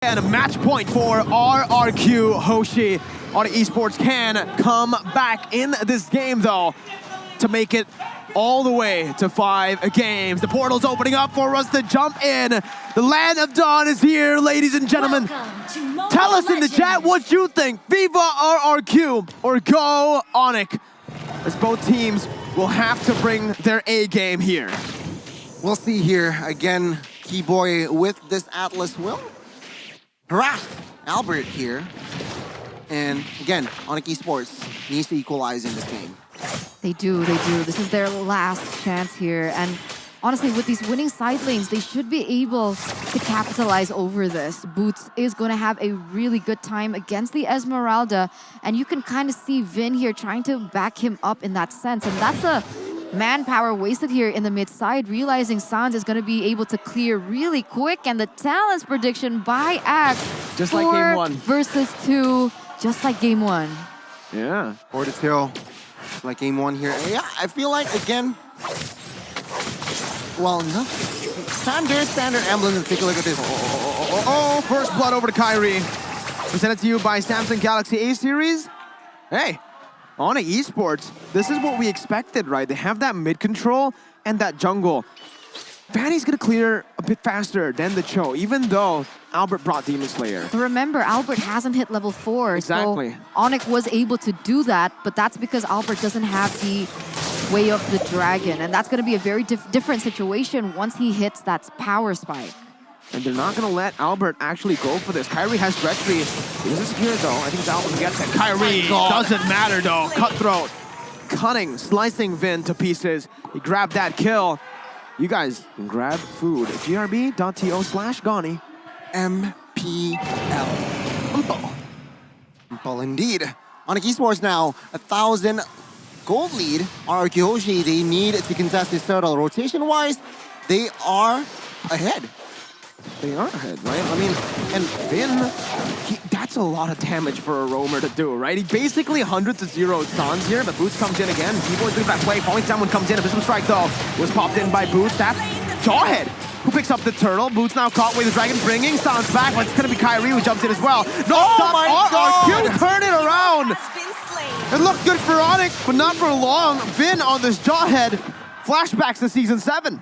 And a match point for RRQ. Hoshi on esports can come back in this game though to make it all the way to 5 games. The portal's opening up for us to jump in. The land of dawn is here, ladies and gentlemen. Tell us in the chat what you think. Viva RRQ or go ONIC, as both teams will have to bring their A game here. We'll see here. Again, Keyboy with this Atlas will harass Albert here. And again, ONIC Esports needs to equalize in this game. They do. This is their last chance here. And honestly, with these winning side lanes, they should be able to capitalize over this. Boots is going to have a really good time against the Esmeralda. And you can kind of see Vin here trying to back him up in that sense. And that's a manpower wasted here in the mid side, realizing Sans is going to be able to clear really quick. And the Talents prediction by Axe. Just like game 1. Versus 2, just like game 1. Yeah. 4-2. Like game 1 here. Yeah, I feel like, again, well, no. Standard emblem. Take a look at this. First blood over to Kyrie. Presented to you by Samsung Galaxy A series. Hey, ONIC Esports, this is what we expected, right? They have that mid control and that jungle. Fanny's gonna clear a bit faster than the Cho, even though Albert brought Demon Slayer. Remember, Albert hasn't hit level 4, exactly. So ONIC was able to do that, but that's because Albert doesn't have the Way of the Dragon, and that's going to be a very different situation once he hits that power spike. And they're not going to let Albert actually go for this. Kyrie has Retry. This is secure though. I think Albert gets it. Kyrie doesn't matter though. Cutthroat, cutting, slicing Vin to pieces. He grabbed that kill. You guys can grab food. grb.to/Gani. MPL. MPL indeed. ONIC Esports now, 1,000 gold lead. RRQ Hoshi, they need to contest this turtle. Rotation-wise, they are ahead. They are ahead, right? I mean, and Vin, that's a lot of damage for a roamer to do, right? He basically 100 to 0 stuns here, but Boots comes in again. Keyboy's doing that play. Falling someone comes in. A Visible Strike, though, was popped in by Boots. That's Jawhead, who picks up the turtle. Boots now caught with the dragon, bringing stuns back, but it's going to be Kyrie who jumps in as well. No, RRQ turn it around. It looked good for ONIC, but not for long. Vin on this Jawhead. Flashbacks to Season 7.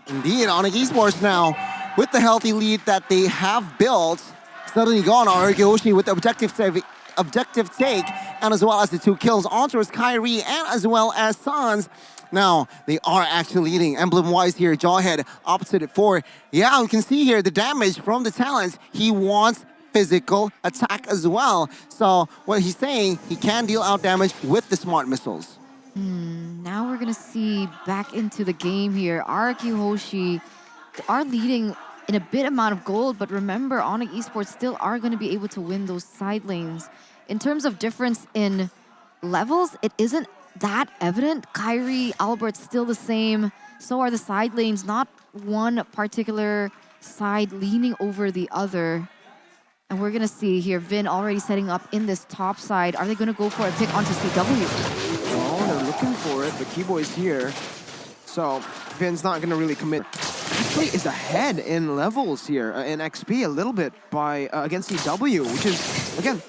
Indeed, ONIC Esports now, with the healthy lead that they have built, suddenly gone. RRQ Hoshi with the objective take, and as well as the 2 kills onto Kyrie and as well as Sans. Now, they are actually leading emblem-wise here. Jawhead opposite it 4. Yeah, we can see here the damage from the Talents. He wants physical attack as well. So what he's saying, he can deal out damage with the smart missiles. Now we're going to see back into the game here. RRQ Hoshi are leading in a bit amount of gold, but remember, ONIC Esports still are going to be able to win those side lanes. In terms of difference in levels, it isn't that evident. Kyrie, Albert still the same. So are the side lanes, not one particular side leaning over the other. And we're going to see here, Vin already setting up in this top side. Are they going to go for a pick onto CW? Oh, they're looking for it, but Keyboy's here. So Vin's not going to really commit. Actually is ahead in levels here, in XP a little bit by against CW, which is, again,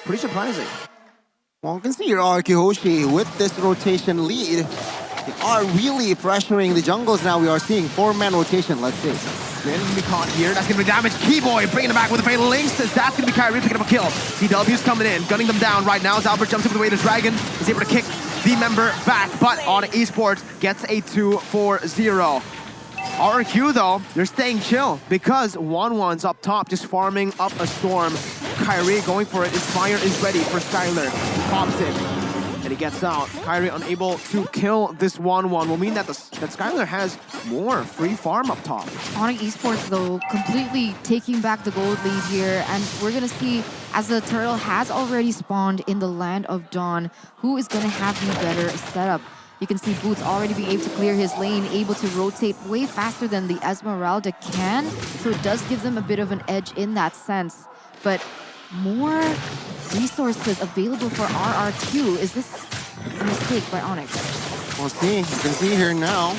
pretty surprising. Well, you can see here RRQ Hoshi with this rotation lead. They are really pressuring the jungles now. We are seeing 4-man rotation, let's see. Vin can be caught here. That's going to be damage. Keyboy bringing it back with the fatal links. That's going to be Kyrie picking up a kill. CW's coming in, gunning them down right now as Albert jumps in with the way to Dragon. Is able to kick the member back, but ONIC Esports gets a 2-4-0. RRQ though, they're staying chill because 1-1's up top, just farming up a storm. Kyrie going for it. His fire is ready for Skylar. He pops it, and he gets out. Kyrie unable to kill this 1-1 will mean that that Skylar has more free farm up top. ONIC Esports though, completely taking back the gold lead here, and we're gonna see as the turtle has already spawned in the Land of Dawn, who is gonna have the better setup. You can see Boots already being able to clear his lane, able to rotate way faster than the Esmeralda can. So it does give them a bit of an edge in that sense. But more resources available for RRQ. Is this a mistake by ONIC? We'll see. You can see here now.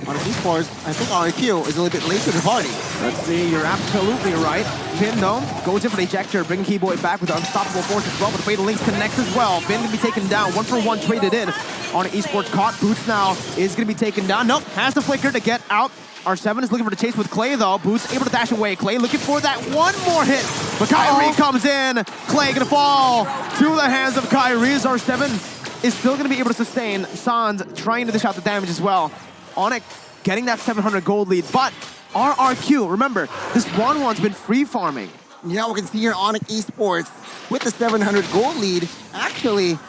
On Esports, I think RRQ is a little bit late to the party. Let's see, you're absolutely right. Finn, though, goes in for the ejector, bringing Keyboy back with the unstoppable force as well, but the Fatal Links connects as well. Finn can be taken down, 1-for-1 traded in. On Esports caught, Boots now is going to be taken down. Nope, has the flicker to get out. R7 is looking for the chase with Clay, though. Boots able to dash away. Clay looking for that one more hit, but Kyrie comes in. Clay gonna fall to the hands of Kyrie. R7 is still gonna be able to sustain. Sans trying to dish out the damage as well. ONIC getting that 700 gold lead, but RRQ, remember, this 1-1's been free farming. Yeah, we can see here ONIC Esports with the 700 gold lead. Actually,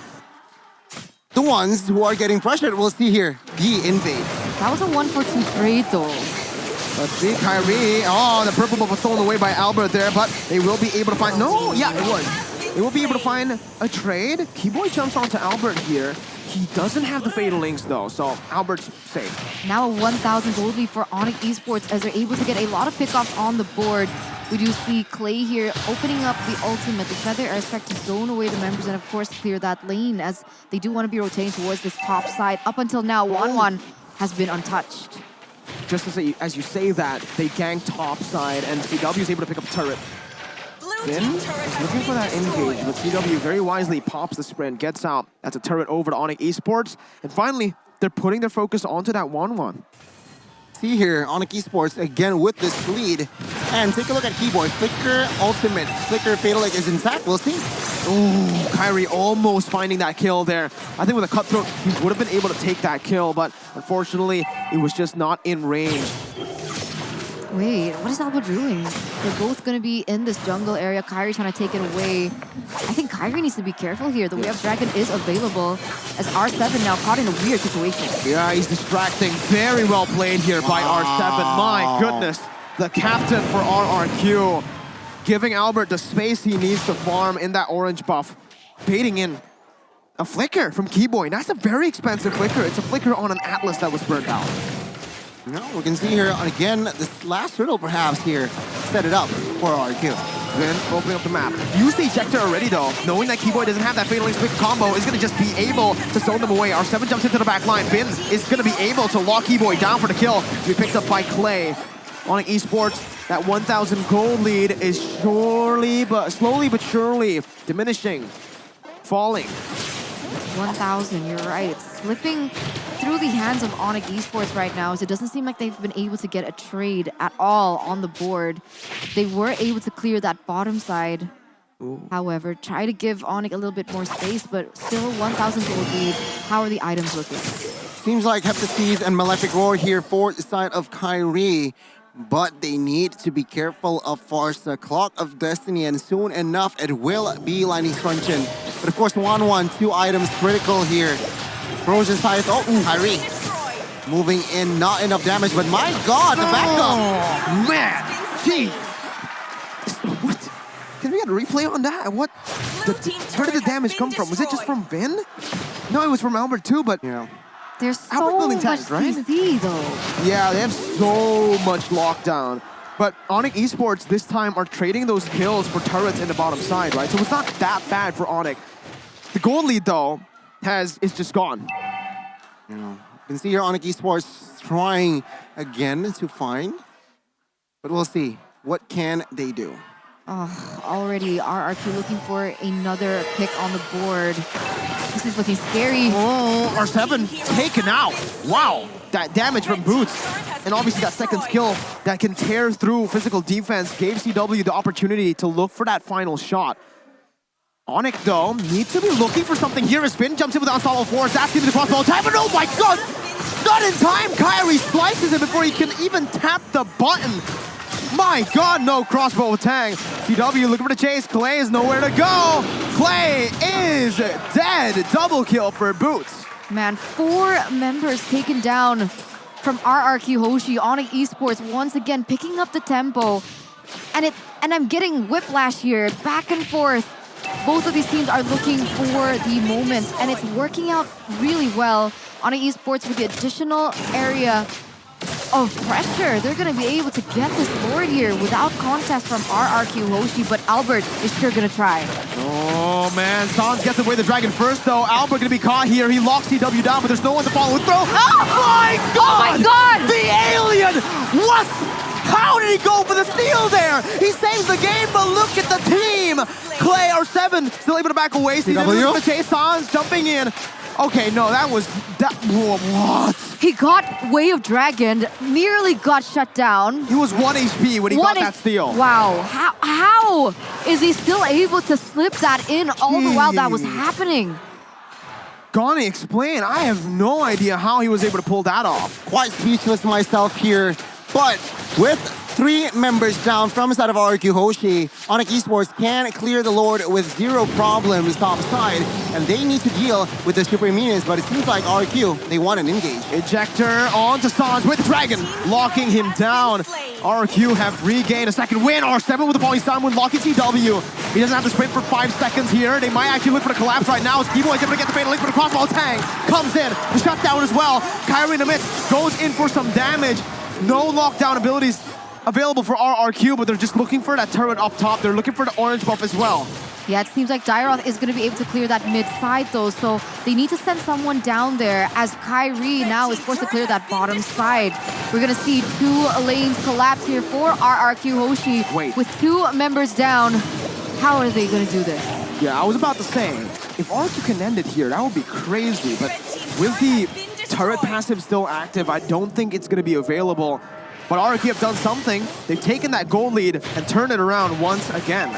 the ones who are getting pressured, we'll see here, the invade. That was a 1-for-2 trade, though. Let's see, Kyrie. Oh, the purple buff was stolen away by Albert there, but they will be able to find... No, yeah, it was. They will be able to find a trade. Keyboy jumps onto Albert here. He doesn't have the Fatal Links, though, so Albert's safe. Now a 1,000 gold lead for ONIC Esports as they're able to get a lot of pickoffs on the board. We do see Clay here opening up the ultimate. The Feather Air Spec to zone away the members and, of course, clear that lane as they do want to be rotating towards this top side. Up until now, 1-1 has been untouched. Just as you say that, they gang top side, and CW is able to pick up turret. Finn is looking for that engage, but CW very wisely pops the sprint, gets out. That's a turret over to ONIC Esports. And finally, they're putting their focus onto that 1-1. See here, ONIC Esports again with this lead. And take a look at Keyboy. Flicker ultimate. Flicker Fatal Link is intact. We'll see. Ooh, Kyrie almost finding that kill there. I think with a cutthroat, he would have been able to take that kill, but unfortunately, it was just not in range. Wait, what is Albert doing? They're both going to be in this jungle area. Kyrie trying to take it away. I think Kyrie needs to be careful here. The Wave Dragon is available as R7 now caught in a weird situation. Yeah, he's distracting. Very well played here by R7. My goodness. The captain for RRQ. Giving Albert the space he needs to farm in that orange buff. Baiting in a flicker from Keyboy. That's a very expensive flicker. It's a flicker on an Atlas that was burnt out. No, we can see here, again, this last riddle perhaps here, set it up for RRQ. Then opening up the map. Use the ejector already though, knowing that Keyboy doesn't have that Fatal Links quick combo, is going to just be able to zone them away. R7 jumps into the back line. Finn is going to be able to lock Keyboy down for the kill. To be picked up by Clay. ONIC Esports, that 1,000 gold lead is slowly but surely diminishing, falling. 1,000, you're right. It's slipping through the hands of ONIC Esports right now, so it doesn't seem like they've been able to get a trade at all on the board. They were able to clear that bottom side. Ooh. However, try to give ONIC a little bit more space, but still 1,000 gold lead. How are the items looking? Seems like Heptaseed and Malefic Roar here for the side of Kyrie. But they need to be careful of Farsa. Clock of Destiny, and soon enough it will be Lightning Truncheon. But of course, 1-1, 2 items critical here. Frozen Scythe, Kyrie. Moving in, not enough damage, but my god, the backup! Oh, man, jeez. What? Can we get a replay on that? What? Where did the damage come from? Was it just from Vin? No, it was from Albert too, but... Yeah. There's so much CC, though. Yeah, they have so much lockdown. But ONIC Esports this time are trading those kills for turrets in the bottom side, right? So it's not that bad for ONIC. The gold lead, though, is just gone. Yeah. You can see here ONIC Esports trying again to find. But we'll see. What can they do? Oh, already RRQ looking for another pick on the board. This is looking scary. Oh, R7 taken out. Wow, that damage from Boots. And obviously that second skill that can tear through physical defense gave CW the opportunity to look for that final shot. ONIC, though, needs to be looking for something here as Finn jumps in with the unstoppable force. That's into the crossbow time, but oh my god! Not in time! Kyrie slices it before he can even tap the button. My god, no crossbow tang. CW looking for the chase. Clay is nowhere to go. Clay is dead. Double kill for Boots. Man, 4 members taken down from RRQ Hoshi. ONIC Esports once again picking up the tempo. And I'm getting whiplash here, back and forth. Both of these teams are looking for the moments, and it's working out really well. ONIC Esports with the additional area of pressure. They're going to be able to get this Lord here without contest from RRQ Hoshi, but Albert is sure going to try. Oh man, Sans gets away the dragon first though. Albert gonna be caught here. He locks CW down, but there's no one to follow through. Oh my god! Oh my god! The alien! What? How did he go for the steal there? He saves the game, but look at the team! Clay, R7, still able to back away. CW the chase, Sans jumping in. Okay, no, what? He got Way of Dragon, nearly got shut down. He was 1 HP when he got that steal. Wow, how is he still able to slip that in all the while that was happening? Gonna explain. I have no idea how he was able to pull that off. Quite speechless myself here, but with 3 members down from the side of RRQ Hoshi, ONIC Esports can clear the Lord with 0 problems top side, and they need to deal with the super minions, but it seems like RRQ, they want an engage. Ejector onto Sans with Dragon, locking him down. RRQ have regained a second win. R7 with the Polystun when locking CW. He doesn't have to sprint for 5 seconds here. They might actually look for the collapse right now as Keyboy is able to get the fatal link, but the crossbow tang comes in. The shutdown as well. Kyrie in the midst goes in for some damage. No lockdown abilities available for RRQ, but they're just looking for that turret up top. They're looking for the orange buff as well. Yeah, it seems like Dairoth is going to be able to clear that mid side though, so they need to send someone down there as Kyrie now is forced to clear that bottom side. We're going to see 2 lanes collapse here for RRQ Hoshi. Wait. With 2 members down. How are they going to do this? Yeah, I was about to say, if RRQ can end it here, that would be crazy, but with the turret passive still active, I don't think it's going to be available. But RRQ have done something. They've taken that goal lead and turned it around once again.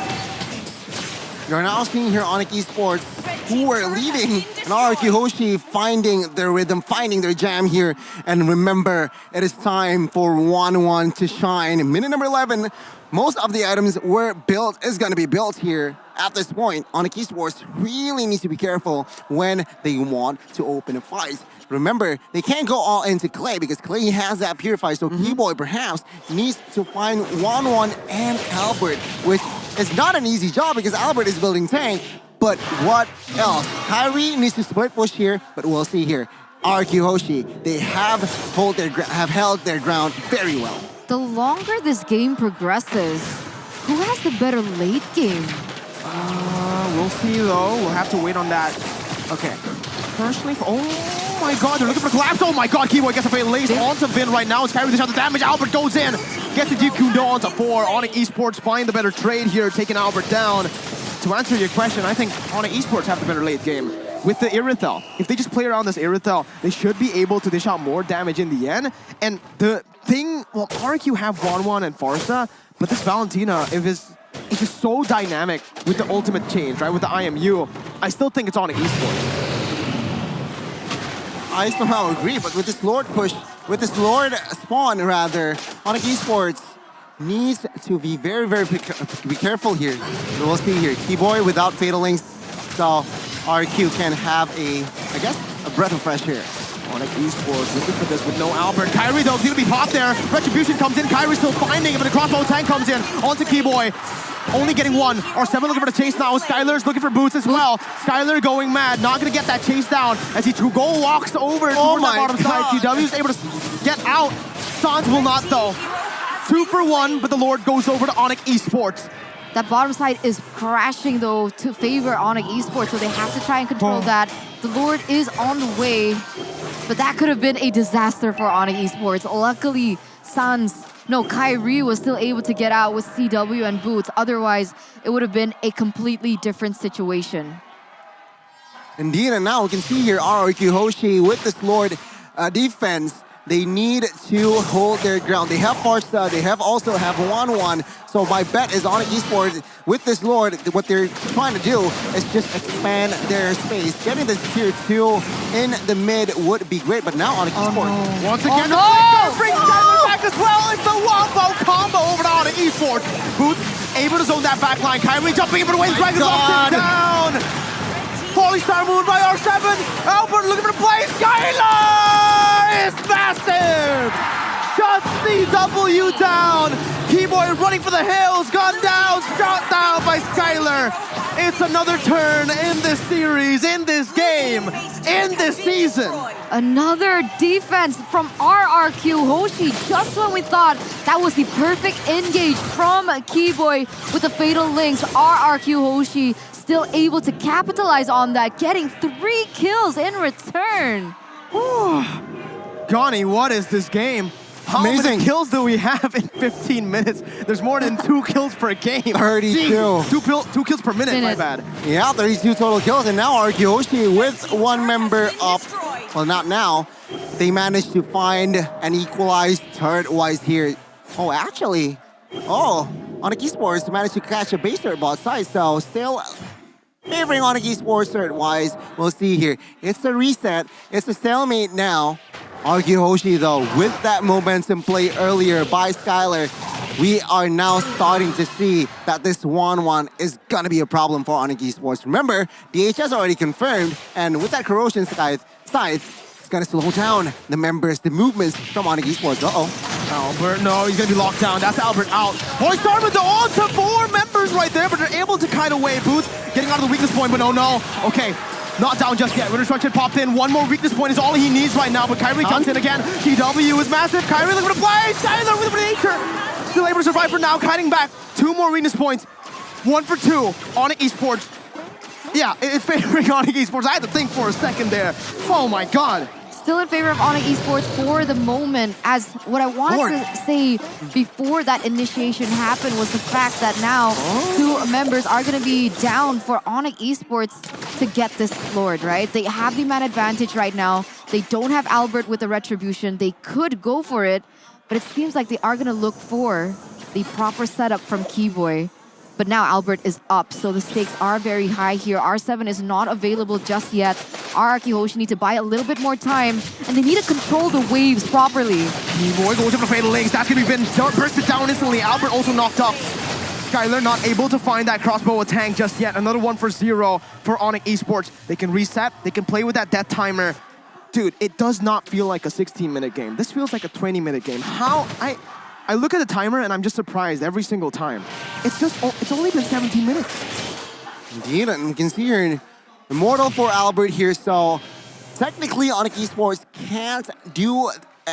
You're now seeing here ONIC Esports, who are leading, and RRQ Hoshi finding their rhythm, finding their jam here. And remember, it is time for 1-1 to shine. Minute number 11, most of the items were built, is going to be built here. At this point, ONIC Esports really needs to be careful when they want to open a fight. Remember, they can't go all into Clay because Clay has that Purify, so Keyboy perhaps needs to find 1-1 and Albert, which is not an easy job because Albert is building tank, but what else? Kyrie needs to split push here, but we'll see here. RRQ Hoshi, they have held their ground very well. The longer this game progresses, who has the better late game? We'll see though. We'll have to wait on that. Okay. Personally, oh my god, they're looking for collapse. Oh my god, Keyboy gets a fatal lace onto Vin right now. It's Kyrie with the shot of damage. Albert goes in, gets the Kundo onto 4. ONIC Esports find the better trade here, taking Albert down. To answer your question, I think ONIC Esports have the better late game. With the Irithel, if they just play around this Irithel, they should be able to dish out more damage in the end. And the thing, well, RRQ have 1-1 and Farsa, but this Valentina, it's just so dynamic with the ultimate change, right? With the IMU, I still think it's ONIC Esports. I somehow agree, but with this Lord push, with this Lord spawn rather, ONIC Esports needs to be very, very be careful here. So we'll see here. Keyboy without fatal links, so RQ can have I guess, a breath of fresh air. ONIC Esports looking for this with no Albert. Kyrie though, gonna be popped there. Retribution comes in. Kyrie still finding him, but the crossbow tank comes in onto Keyboy. Only getting 1. R7 looking for the chase now. Skylar's looking for boots as well. Skylar going mad. Not gonna get that chase down as he go walks over towards the bottom side. TW is able to get out. Sans will not though. 2 for 1, but the Lord goes over to ONIC Esports. That bottom side is crashing though to favor ONIC Esports, so they have to try and control that. The Lord is on the way, but that could have been a disaster for ONIC Esports. Luckily, Kyrie was still able to get out with CW and boots. Otherwise, it would have been a completely different situation. Indeed, and now we can see here RRQ Hoshi with this Lord defense. They need to hold their ground. They have Farsa, they also have 1-1. So my bet is ONIC Esports with this Lord, what they're trying to do is just expand their space. Getting this tier 2 in the mid would be great, but now ONIC Esports. Once again, the Flicker brings Kyrie back as well. It's the wombo combo over to ONIC Esports. Booth able to zone that back line. Kyrie jumping into the wings, Dragon locks him down. Polystar moved by R7. Albert looking for the play. Skylar is massive. Shuts CW down. Keyboy running for the hills. Gun down. Shot shut down by Skylar. It's another turn in this series, in this game, in this season. Another defense from RRQ Hoshi, just when we thought that was the perfect engage from Keyboy with the Fatal Links. RRQ Hoshi still able to capitalize on that, getting 3 kills in return. Johnny, what is this game? How Amazing. many kills do we have in 15 minutes? There's more than 2 kills per game. 32. Jeez, 2 kills per minute, my bad. Yeah, 32 total kills, and now RRQ Hoshi with 1 member up. Well, not now. They managed to find an equalized turret-wise here. Oh, actually. Oh, ONIC Esports managed to catch a base turret bot side, so still favoring ONIC Esports turret-wise. We'll see here. It's a reset. It's a stalemate now. RRQ Hoshi, though, with that momentum play earlier by Skylar, we are now starting to see that this 1-1 is gonna be a problem for ONIC Esports. Remember, DHS already confirmed, and with that corrosion scythe, it's gonna slow down the members, the movements from ONIC Esports. Albert, no, he's gonna be locked down. That's Albert out. Boy, start with the on to 4 members right there, but they're able to kite away. Boots getting out of the weakness point, but no. Okay. Not down just yet. Redestruction popped in. 1 more weakness point is all he needs right now, but Kyrie jumps in again. TW is massive. Kyrie looking for the play. Skylar with the nature. Still able to survive for now. Kiting back. 2 more weakness points. 1 for 2. ONIC Esports. Yeah, it's favoring ONIC Esports. I had to think for a second there. Oh my god. Still in favor of ONIC Esports for the moment, as what I wanted to say before that initiation happened was the fact that now 2 members are going to be down for ONIC Esports to get this floored, right? They have the man advantage right now. They don't have Albert with the retribution. They could go for it, but it seems like they are going to look for the proper setup from Keyboy. But now Albert is up, so the stakes are very high here. R7 is not available just yet. RRQ Hoshi need to buy a little bit more time, and they need to control the waves properly. Keyboy goes up for Fatal Links. That's going to be bursted down instantly. Albert also knocked up. Skylar not able to find that crossbow tank just yet. Another 1 for 0 for ONIC Esports. They can reset. They can play with that death timer. Dude, it does not feel like a 16-minute game. This feels like a 20-minute game. I look at the timer and I'm just surprised every single time. It's only been 17 minutes. Indeed, and you can see here, Immortal for Albert here, so technically ONIC Esports can't do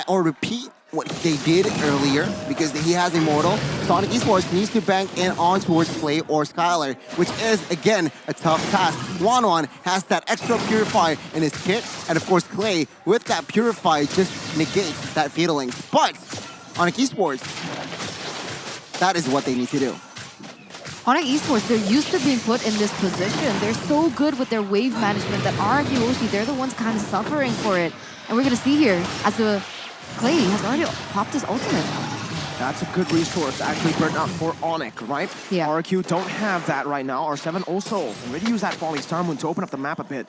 or repeat what they did earlier because he has Immortal. So ONIC Esports needs to bank in on towards Clay or Skylar, which is, again, a tough task. 1-1 has that extra Purify in his kit, and of course Clay, with that Purify, just negates that Fatal Link. But ONIC Esports, that is what they need to do. ONIC Esports, they're used to being put in this position. They're so good with their wave management that RRQ Hoshi, they're the ones kind of suffering for it. And we're going to see here, as the Clay has already popped his ultimate. That's a good resource actually burnt out for ONIC, right? Yeah. RRQ don't have that right now. R7 also already used that Falling Star Moon to open up the map a bit.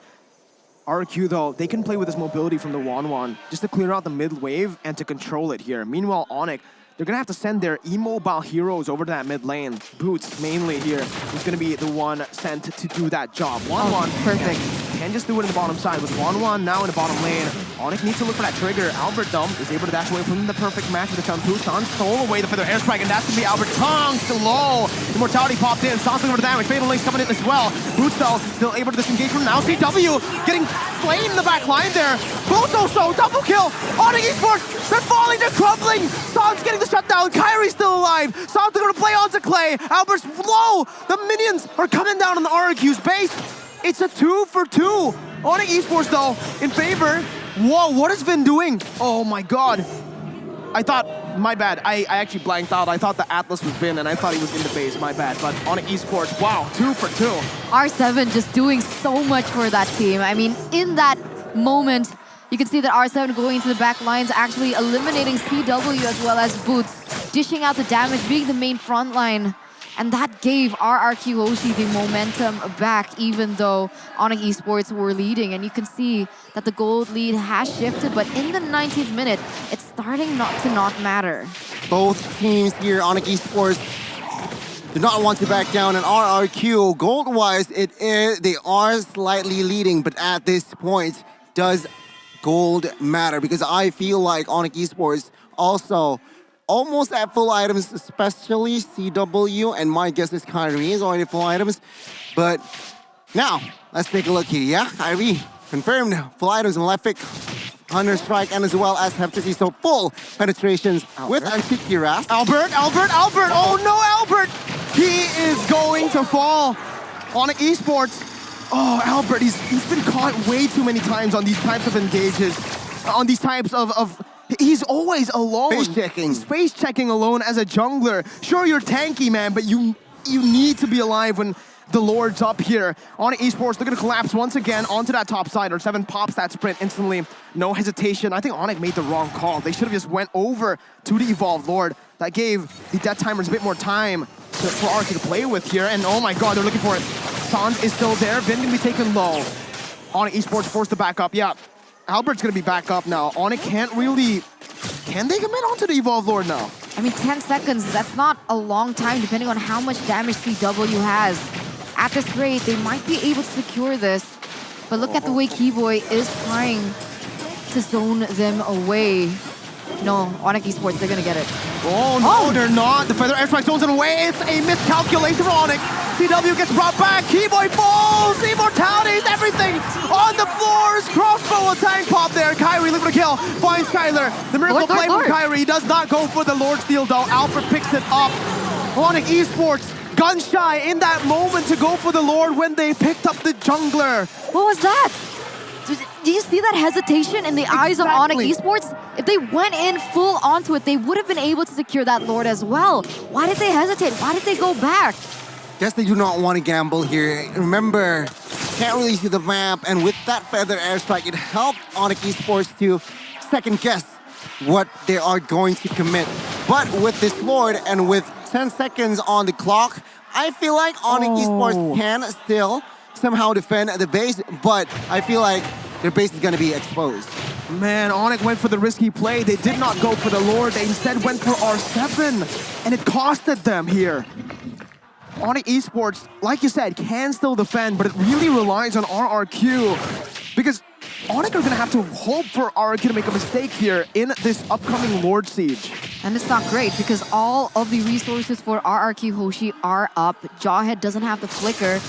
RRQ, though, they can play with this mobility from the 1-1 just to clear out the mid wave and to control it here. Meanwhile, ONIC, they're going to have to send their immobile heroes over to that mid lane. Boots, mainly here, is going to be the one sent to do that job. 1-1. Perfect. Can just do it in the bottom side with 1-1 now in the bottom lane. ONIC needs to look for that trigger. Albert, though, is able to dash away from the perfect match with the Chun-Pu. San stole away the Feather Airstrike, and that's going to be Albert. Tong still low. Immortality popped in. San's looking for the damage. Fatal Link's coming in as well. Boots, though, still able to disengage from now. CW getting slain in the back line there. Boots also, double kill. ONIC Esports, they're falling, they're crumbling. San's getting the shutdown. Kyrie's still alive. San's going to play onto Clay. Albert's low. The minions are coming down on the RRQ's base. It's a 2 for 2. ONIC Esports, though, in favor. Whoa, what has Vin doing? Oh my god. I thought, my bad, I actually blanked out. I thought the Atlas was Vin and I thought he was in the base, my bad. But ONIC Esports, wow, 2 for 2. R7 just doing so much for that team. I mean, in that moment, you can see that R7 going into the back lines, actually eliminating CW as well as Boots, dishing out the damage, being the main front line. And that gave RRQ Hoshi the momentum back, even though ONIC Esports were leading. And you can see that the gold lead has shifted, but in the 19th minute, it's starting not matter. Both teams here, ONIC Esports, do not want to back down, and RRQ, gold-wise, they are slightly leading, but at this point, does gold matter? Because I feel like ONIC Esports also almost at full items, especially CW, and my guess is Kyrie is already full items. But now, let's take a look here. Yeah, Kyrie confirmed full items in left pick, Hunter Strike, and as well as Heptasy, so full penetrations with Antikiras. Albert! Oh no, Albert! He is going to fall on Esports. Oh, Albert, he's been caught way too many times on these types of engages. On these types of he's always alone. Space checking. Space checking alone as a jungler. Sure, you're tanky, man, but you need to be alive when the Lord's up here. ONIC Esports, they're gonna collapse once again onto that top side. R7 pops that sprint instantly. No hesitation. I think ONIC made the wrong call. They should have just went over to the Evolved Lord. That gave the Death Timers a bit more time for RRQ to play with here. And oh my god, they're looking for it. Sans is still there. Vin gonna be taken low. ONIC Esports forced to back up. Yeah, Albert's gonna be back up now. ONIC can't really... Can they commit onto the Evolved Lord now? I mean, 10 seconds, that's not a long time depending on how much damage CW has. At this rate, they might be able to secure this. But look at the way Keyboy is trying to zone them away. No, ONIC Esports, they're gonna get it. Oh no, they're not. The Feather Airstrike zones it away. It's a miscalculation for ONIC. CW gets brought back. Keyboy falls. Immortalities, everything on the floors. Crossbow tank pop there. Kyrie looking for a kill. Finds Skylar. The miracle play from Kyrie. He does not go for the Lord Steal though. Alfred picks it up. ONIC Esports gun shy in that moment to go for the Lord when they picked up the jungler. What was that? Do you see that hesitation in the eyes of ONIC Esports? If they went in full onto it, they would have been able to secure that Lord as well. Why did they hesitate? Why did they go back? Guess they do not want to gamble here. Remember, can't really see the map, and with that Feather Airstrike, it helped ONIC Esports to second guess what they are going to commit. But with this Lord and with 10 seconds on the clock, I feel like ONIC Esports can still somehow defend the base, but I feel like their base is going to be exposed. Man, ONIC went for the risky play. They did not go for the Lord. They instead went for R7, and it costed them here. ONIC Esports, like you said, can still defend, but it really relies on RRQ because ONIC are going to have to hope for RRQ to make a mistake here in this upcoming Lord Siege. And it's not great because all of the resources for RRQ Hoshi are up. Jawhead doesn't have the flicker,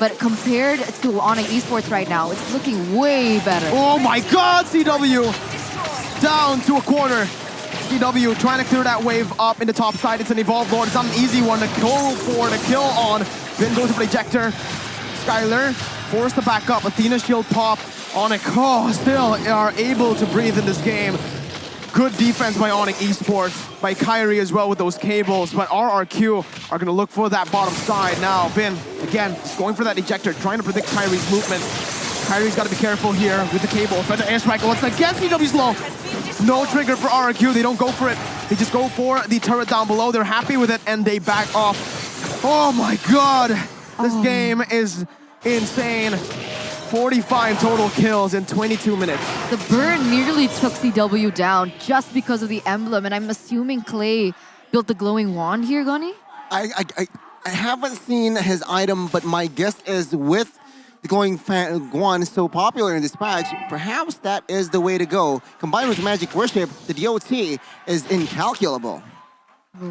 but compared to ONIC Esports right now, it's looking way better. Oh my god, CW! Down to a corner. CW trying to clear that wave up in the top side. It's an Evolved Lord. It's not an easy one to go for the kill on. Then goes for the ejector. Skylar forced to back up. Athena shield pop. ONIC still are able to breathe in this game. Good defense by ONIC Esports, by Kyrie as well with those cables, but RRQ are going to look for that bottom side now. Vin, again, just going for that ejector, trying to predict Kyrie's movement. Kyrie's got to be careful here with the cable. Feather Airstrike once again, CW's low. No trigger for RRQ, they don't go for it. They just go for the turret down below. They're happy with it, and they back off. Oh my god, this game is insane. 45 total kills in 22 minutes. The burn nearly took CW down just because of the emblem, and I'm assuming Clay built the glowing wand here, Gunny? I haven't seen his item, but my guess is with the glowing wand so popular in this patch, perhaps that is the way to go. Combined with Magic Worship, the DOT is incalculable.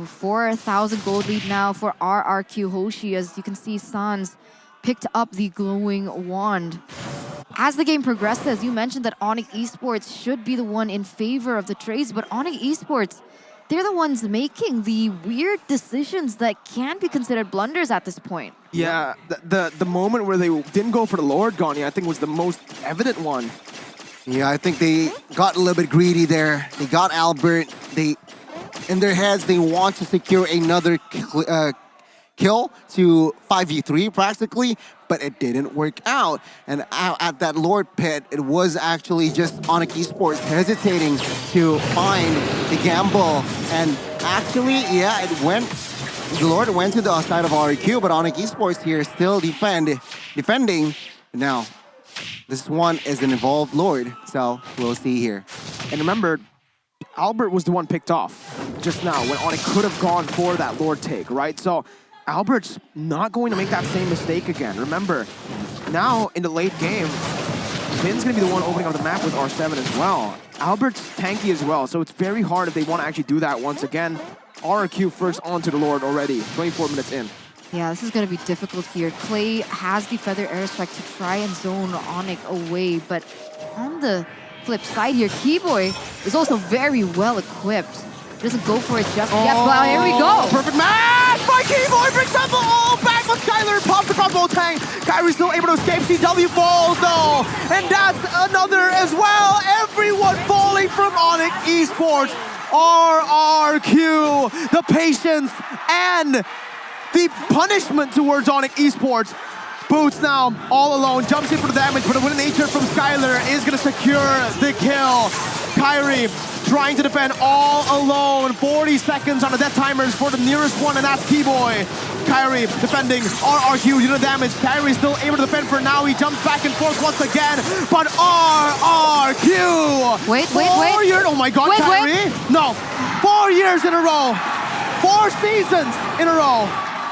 4,000 gold lead now for RRQ Hoshi. As you can see, Sans picked up the glowing wand. As the game progresses, you mentioned that ONIC Esports should be the one in favor of the trades, but ONIC Esports, they're the ones making the weird decisions that can be considered blunders at this point. Yeah, the moment where they didn't go for the Lord, Gani, I think was the most evident one. Yeah, I think they got a little bit greedy there. They got Albert. In their heads, they want to secure another kill to 5v3 practically, but it didn't work out. And at that Lord pit, it was actually just ONIC Esports hesitating to find the gamble. And actually, yeah, the Lord went to the side of RRQ, but ONIC Esports here still defending. Now, this one is an Evolved Lord, so we'll see here. And remember, Albert was the one picked off just now when ONIC could have gone for that Lord take, right? So Albert's not going to make that same mistake again. Remember, now in the late game, Vin's going to be the one opening up the map with R7 as well. Albert's tanky as well, so it's very hard if they want to actually do that once again. RRQ first onto the Lord already, 24 minutes in. Yeah, this is going to be difficult here. Clay has the Feather Airstrike to try and zone ONIC away, but on the flip side here, Keyboy is also very well equipped. Doesn't go for it just yet, but here we go. Perfect match by Keyboy, brings up back on Skyler, pops across both tank. Kyrie's still able to escape. CW falls though, and that's another as well. Everyone falling from ONIC Esports. RRQ, the patience and the punishment towards ONIC Esports. Boots now all alone, jumps in for the damage, but a win nature from Skyler is gonna secure the kill. Kyrie trying to defend all alone. 40 seconds on the death timers for the nearest one, and that's Keyboy. Kyrie defending RRQ, unit damage. Kyrie still able to defend for now. He jumps back and forth once again, but RRQ! Wait. Oh my god, Kyrie! No, 4 years in a row. 4 seasons in a row.